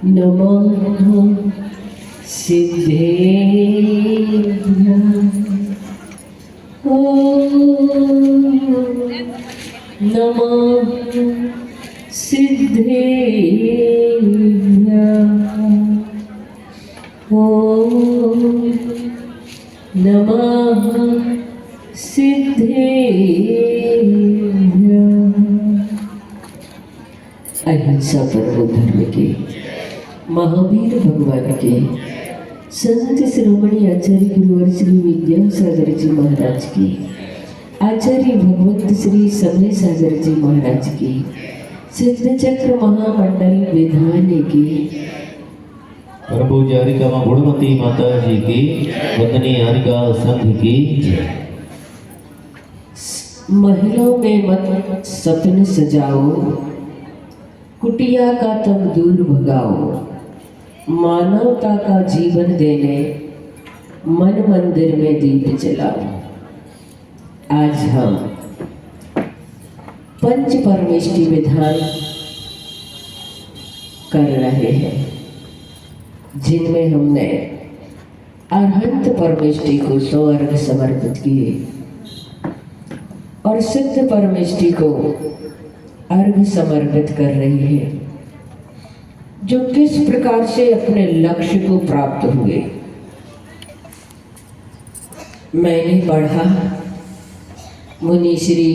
नमः सिद्धेभ्यः। नमः सिद्धेभ्यः। नमः सिद्धेभ्यः। अहिंसा परमो धर्म के महावीर भगवान के संत शिरोमणि आचार्य गुरुवर श्री विद्यासागर जी महाराज की, आचार्य भगवंत श्री समय सागर जी महाराज की, सिद्ध चक्र महामंडल विधान की, परम पूज्य हरिका मां गुणमती माता जी की, वंदनीय हरिका संघ की। महिलाओं में मत सपने सजाओ, कुटिया का तम दूर भगाओ, मानवता का जीवन देने मन मंदिर में दीप जलाओ। आज हम पंच परमेष्टि विधान कर रहे हैं, जिनमें हमने अरहंत परमेष्टि को 100 अर्घ समर्पित किए और सिद्ध परमेष्टि को अर्घ समर्पित कर रही है, जो किस प्रकार से अपने लक्ष्य को प्राप्त हुए। मैंने पढ़ा मुनि श्री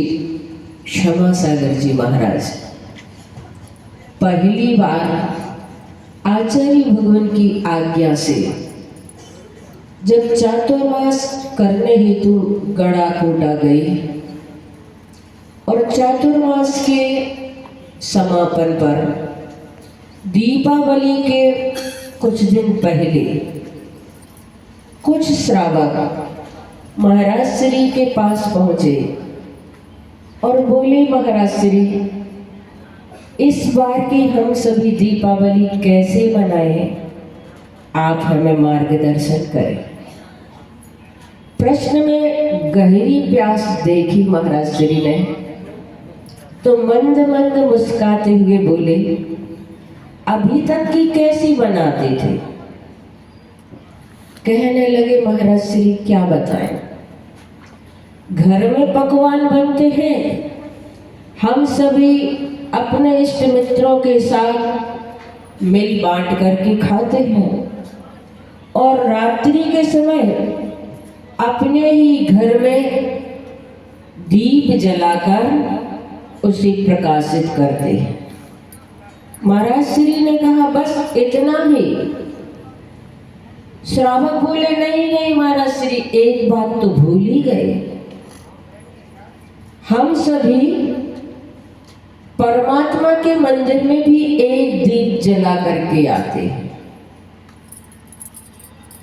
क्षमा सागर जी महाराज पहली बार आचार्य भगवान की आज्ञा से जब चातुर्मास करने हेतु गड़ा कोटा गई और चातुर्मास के समापन पर दीपावली के कुछ दिन पहले कुछ श्रावक महाराज श्री के पास पहुंचे और बोले, महाराज श्री, इस बार की हम सभी दीपावली कैसे मनाएं, आप हमें मार्गदर्शन करें। प्रश्न में गहरी प्यास देखी महाराज श्री ने तो मंद मंद मुस्कुराते हुए बोले, अभी तक की कैसी बनाते थे? कहने लगे, महाराज श्री क्या बताएं, घर में पकवान बनते हैं, हम सभी अपने इष्ट मित्रों के साथ मिल बांट करके खाते हैं और रात्रि के समय अपने ही घर में दीप जलाकर उसे प्रकाशित करते हैं। महाराज श्री ने कहा, बस इतना ही? श्रावक बोले, नहीं नहीं महाराज श्री, एक बात तो भूल ही गए, हम सभी परमात्मा के मंदिर में भी एक दीप जला करके आते हैं।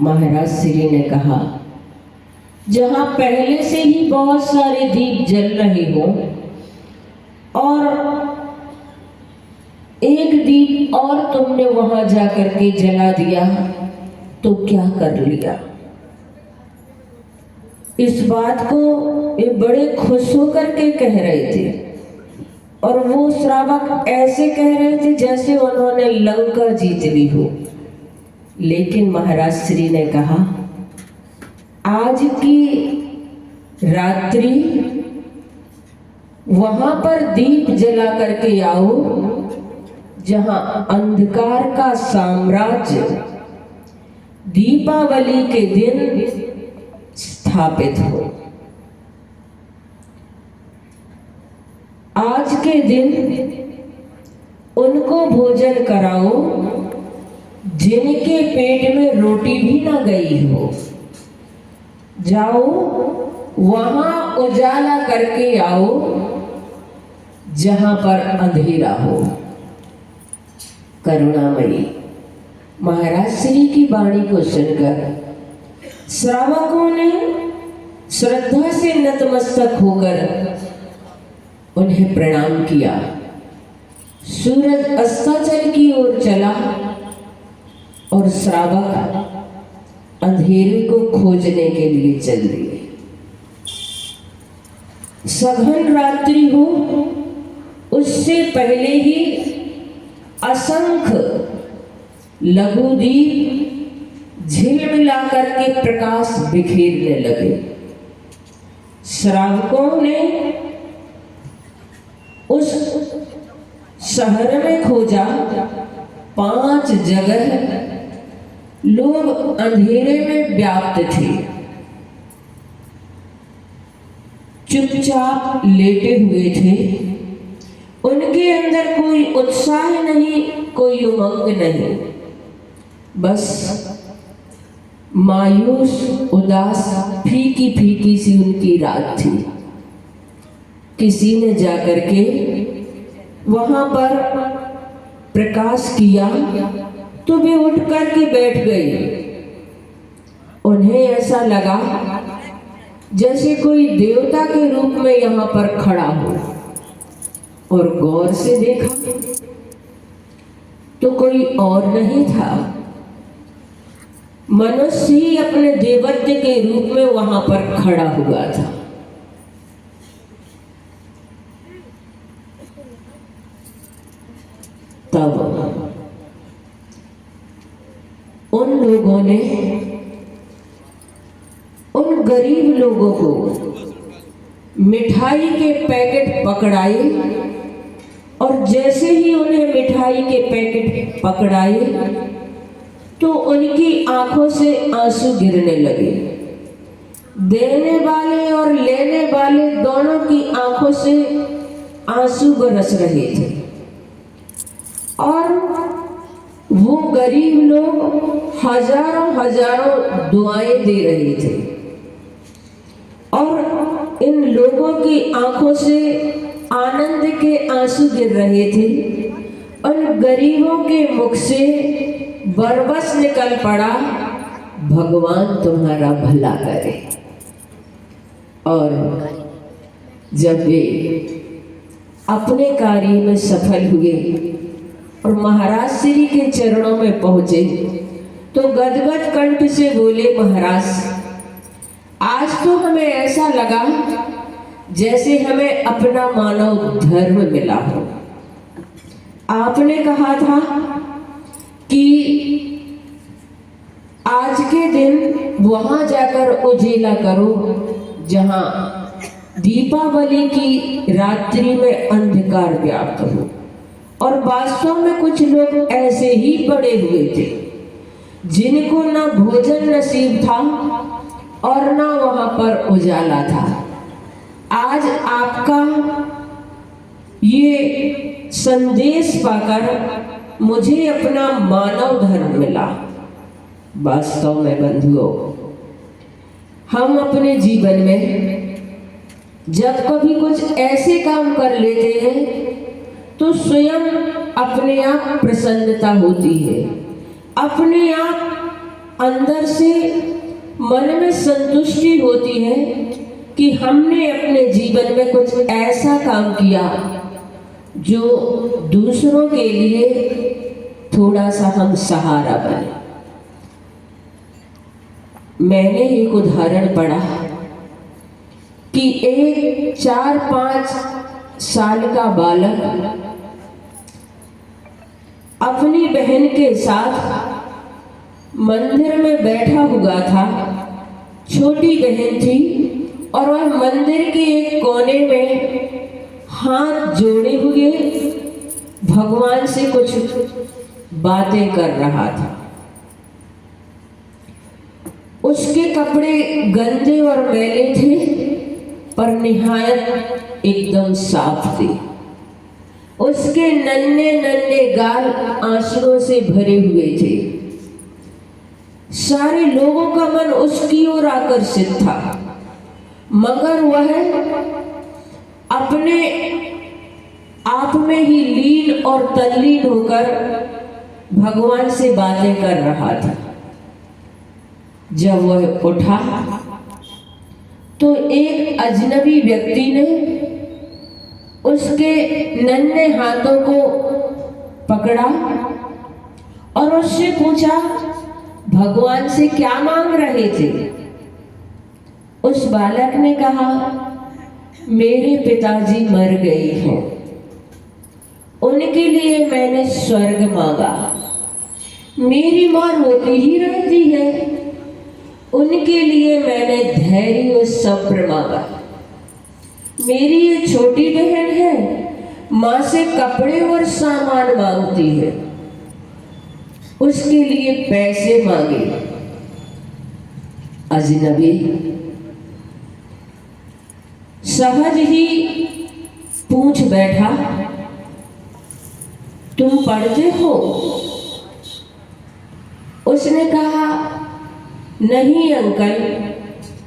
महाराज श्री ने कहा, जहां पहले से ही बहुत सारे दीप जल रहे हो और एक दीप और तुमने वहां जाकर के जला दिया, तो क्या कर लिया? इस बात को ये बड़े खुश होकर के कह रहे थे और वो श्रावक ऐसे कह रहे थे जैसे उन्होंने लंका जीत ली हो। लेकिन महाराज श्री ने कहा, आज की रात्रि वहां पर दीप जला करके आओ जहां अंधकार का साम्राज्य दीपावली के दिन स्थापित हो। आज के दिन उनको भोजन कराओ जिनके पेट में रोटी भी ना गई हो। जाओ वहां उजाला करके आओ जहां पर अंधेरा हो। करुणामयी महाराज श्री की वाणी को सुनकर श्रावकों ने श्रद्धा से नतमस्तक होकर उन्हें प्रणाम किया। सूरज अस्ताचल की ओर चला और श्रावक अंधेरे को खोजने के लिए चल दिए। सघन रात्रि हो, उस उससे पहले ही असंख्य लघुदीप झिलमिला करके प्रकाश बिखेरने लगे। श्रावकों ने उस शहर में खोजा, 5 जगह लोग अंधेरे में व्याप्त थे, चुपचाप लेटे हुए थे। उनके अंदर कोई उत्साह नहीं, कोई उमंग नहीं, बस मायूस उदास फीकी फीकी सी उनकी रात थी। किसी ने जाकर के वहां पर प्रकाश किया तो वे उठ करके बैठ गए। उन्हें ऐसा लगा जैसे कोई देवता के रूप में यहाँ पर खड़ा हो, और गौर से देखा तो कोई और नहीं था, मनुष्य ही अपने देवत्व के रूप में वहां पर खड़ा हुआ था। तब उन लोगों ने उन गरीब लोगों को मिठाई के पैकेट पकड़ाए, और जैसे ही उन्हें मिठाई के पैकेट पकड़ाए तो उनकी आंखों से आंसू गिरने लगे। देने वाले और लेने वाले दोनों की आंखों से आंसू बरस रहे थे, और वो गरीब लोग हजारों हजारों दुआएं दे रहे थे, और इन लोगों की आंखों से आनंद के आंसू गिर रहे थे। उन गरीबों के मुख से बरबस निकल पड़ा, भगवान तुम्हारा भला करे। और जब वे अपने कार्य में सफल हुए और महाराज श्री के चरणों में पहुंचे तो गदगद कंठ से बोले, महाराज आज तो हमें ऐसा लगा जैसे हमें अपना मानव धर्म मिला हो। आपने कहा था कि आज के दिन वहां जाकर उजेला करो जहां दीपावली की रात्रि में अंधकार व्याप्त हो, और वास्तव में कुछ लोग ऐसे ही पड़े हुए थे जिनको ना भोजन नसीब था और ना वहां पर उजाला था। आज आपका ये संदेश पाकर मुझे अपना मानव धर्म मिला। वास्तव में बंधुओं, हम अपने जीवन में जब कभी कुछ ऐसे काम कर लेते हैं तो स्वयं अपने आप प्रसन्नता होती है, अपने आप अंदर से मन में संतुष्टि होती है कि हमने अपने जीवन में कुछ ऐसा काम किया जो दूसरों के लिए थोड़ा सा हम सहारा बने। मैंने एक उदाहरण पढ़ा कि एक 4-5 साल का बालक अपनी बहन के साथ मंदिर में बैठा हुआ था। छोटी बहन थी और वह मंदिर के एक कोने में हाथ जोड़े हुए भगवान से कुछ बातें कर रहा था। उसके कपड़े गंदे और मैले थे पर निहायत एकदम साफ थे। उसके नन्हे नन्हे गाल आंसुओं से भरे हुए थे। सारे लोगों का मन उसकी ओर आकर्षित था, मगर वह अपने आप में ही लीन और तल्लीन होकर भगवान से बातें कर रहा था। जब वह उठा तो एक अजनबी व्यक्ति ने उसके नन्हे हाथों को पकड़ा और उससे पूछा, भगवान से क्या मांग रहे थे? उस बालक ने कहा, मेरे पिताजी मर गए हैं स्वर्ग मांगा। मेरी माँ रोती ही रहती है, उनके लिए मैंने धैर्य और सब्र मांगा। मेरी ये छोटी बहन है, माँ से कपड़े और सामान मांगती है, उसके लिए पैसे मांगे। अजनबी सहज ही पूछ बैठा, तुम पढ़ते हो? उसने कहा, नहीं अंकल,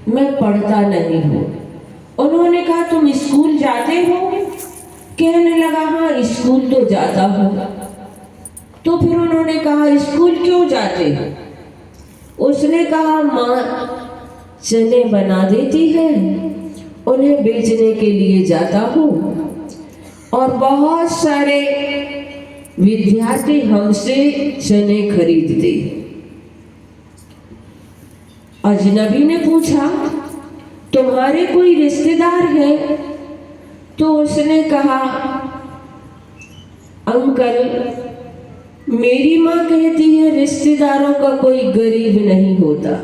मैं पढ़ता नहीं हूँ। उन्होंने कहा, तुम स्कूल जाते हो? कहने लगा, हाँ स्कूल तो जाता हूँ। तो फिर उन्होंने कहा, स्कूल क्यों जाते हो? उसने कहा, माँ चने बना देती है, उन्हें बेचने के लिए जाता हूँ और बहुत सारे विद्यार्थी हमसे चने खरीदते। अजनबी ने पूछा, तुम्हारे कोई रिश्तेदार है? तो उसने कहा, अंकल मेरी माँ कहती है रिश्तेदारों का कोई गरीब नहीं होता।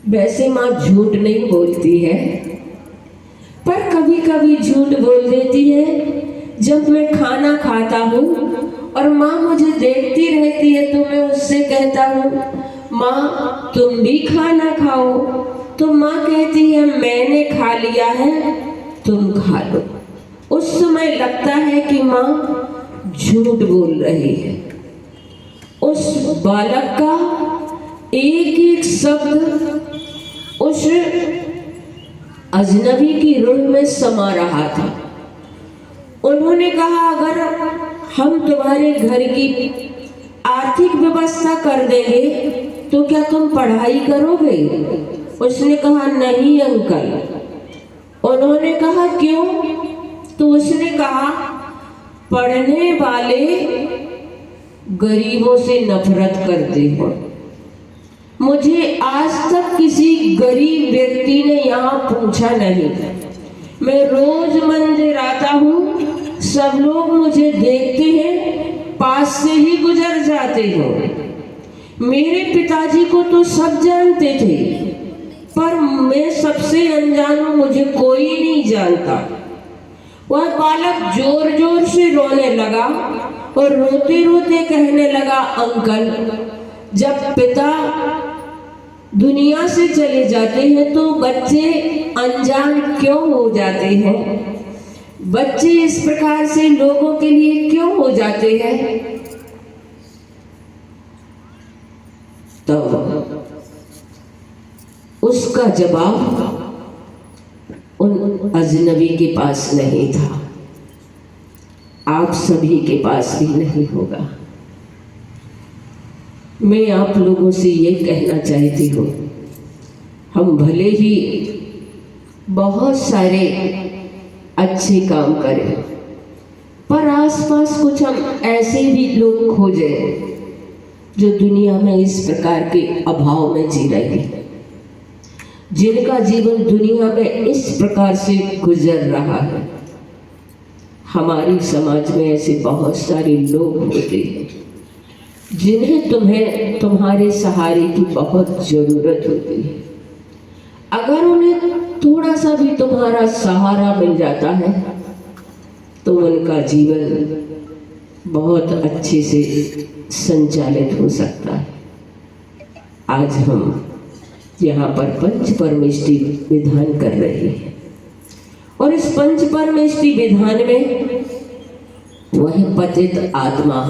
वैसे माँ झूठ नहीं बोलती है, पर कभी कभी झूठ बोल देती है। जब मैं खाना खाता हूँ और माँ मुझे देखती रहती है तो मैं उससे कहता हूँ, माँ तुम भी खाना खाओ, तो माँ कहती है मैंने खा लिया है, तुम खा लो। उस समय लगता है कि माँ झूठ बोल रही है। उस बालक का एक एक शब्द उस अजनबी की रूह में समा रहा था। उन्होंने कहा, अगर हम तुम्हारे घर की आर्थिक व्यवस्था कर देंगे तो क्या तुम पढ़ाई करोगे? उसने कहा, नहीं अंकल। उन्होंने कहा, क्यों? तो उसने कहा, पढ़ने वाले गरीबों से नफरत करते हैं। मुझे आज तक किसी गरीब व्यक्ति ने यहाँ पूछा नहीं। मैं रोज मंदिर आता हूँ, सब लोग मुझे देखते हैं, पास से ही गुजर जाते हैं। मेरे पिताजी को तो सब जानते थे, पर मैं सबसे अनजान हूँ, मुझे कोई नहीं जानता। वह बालक जोर जोर से रोने लगा और रोते रोते कहने लगा, अंकल जब पिता दुनिया से चले जाते हैं तो बच्चे अनजान क्यों हो जाते हैं? बच्चे इस प्रकार से लोगों के लिए क्यों हो जाते हैं? तो उसका जवाब उन अजनबी के पास नहीं था, आप सभी के पास भी नहीं होगा। मैं आप लोगों से ये कहना चाहती हूँ, हम भले ही बहुत सारे अच्छे काम करें, पर आसपास कुछ हम ऐसे भी लोग खोजें जो दुनिया में इस प्रकार के अभाव में जी रहे हैं, जिनका जीवन दुनिया में इस प्रकार से गुजर रहा है। हमारी समाज में ऐसे बहुत सारे लोग होते हैं जिन्हें तुम्हारे सहारे की बहुत जरूरत होती है। अगर उन्हें थोड़ा सा भी तुम्हारा सहारा मिल जाता है तो उनका जीवन बहुत अच्छे से संचालित हो सकता है। आज हम यहाँ पर पंच परमेष्टि विधान कर रहे हैं और इस पंच परमेष्टि विधान में वह पतित आत्मा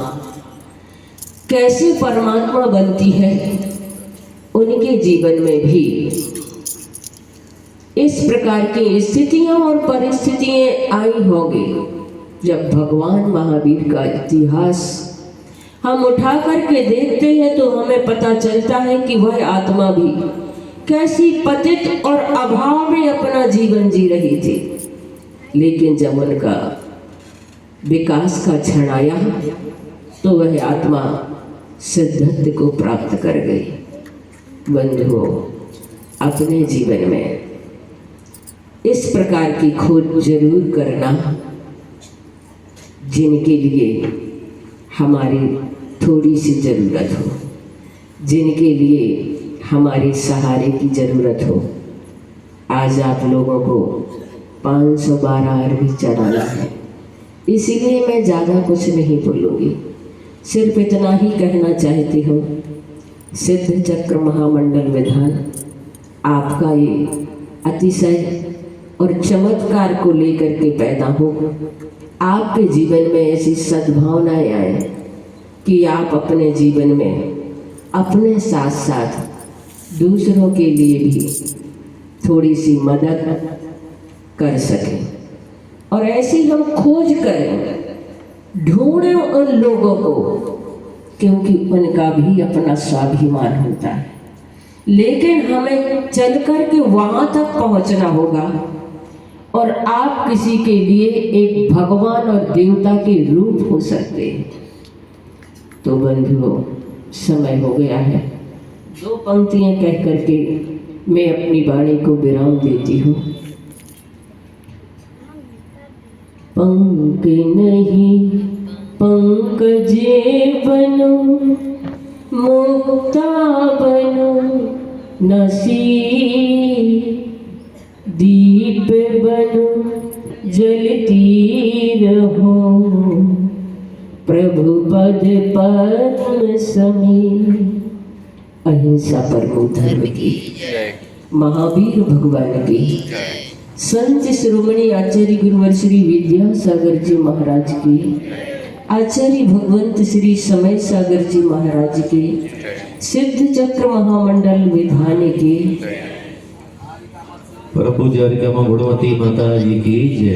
कैसे परमात्मा बनती है, उनके जीवन में भी इस प्रकार की स्थितियां और परिस्थितियां आई होंगी। जब भगवान महावीर का इतिहास हम उठा करके देखते हैं तो हमें पता चलता है कि वह आत्मा भी कैसी पतित और अभाव में अपना जीवन जी रही थी, लेकिन जब उनका विकास का क्षण आया तो वह आत्मा सिद्धत्व को प्राप्त कर गई। बंधुओं, अपने जीवन में इस प्रकार की खोज जरूर करना जिनके लिए हमारी थोड़ी सी ज़रूरत हो, जिनके लिए हमारे सहारे की ज़रूरत हो। आज आप लोगों को 512 अरबी चढ़ाना है, इसीलिए मैं ज़्यादा कुछ नहीं बोलूँगी, सिर्फ इतना ही कहना चाहती हूँ। सिद्ध चक्र महामंडल विधान आपका ये अतिशय और चमत्कार को लेकर के पैदा हो। आपके जीवन में ऐसी सद्भावनाएं आए कि आप अपने जीवन में अपने साथ साथ दूसरों के लिए भी थोड़ी सी मदद कर सकें। और ऐसी हम खोज करें, ढूंढें उन लोगों को, क्योंकि उनका भी अपना स्वाभिमान होता है। लेकिन हमें चल कर के वहाँ तक पहुँचना होगा। और आप किसी के लिए एक भगवान और देवता के रूप हो सकते हैं। तो बंधुओं, समय हो गया है। 2 पंक्तियाँ कह करके मैं अपनी वाणी को विराम देती हूँ। पंख नहीं पंकजे बनो, मुक्ता बनो नसी, दीप बनो जलती रहो, प्रभु पद पद्म समीर। अहिंसा परमो धर्म की, महावीर भगवान की, संत शिरोमणि आचार्य गुरुवर श्री विद्यासागर जी महाराज की, आचार्य भगवंत श्री समय सागर जी महाराज के, सिद्ध चक्र महामंडल विधान के, परम पूज्य हरिकामा गुणवती माता जी की जय।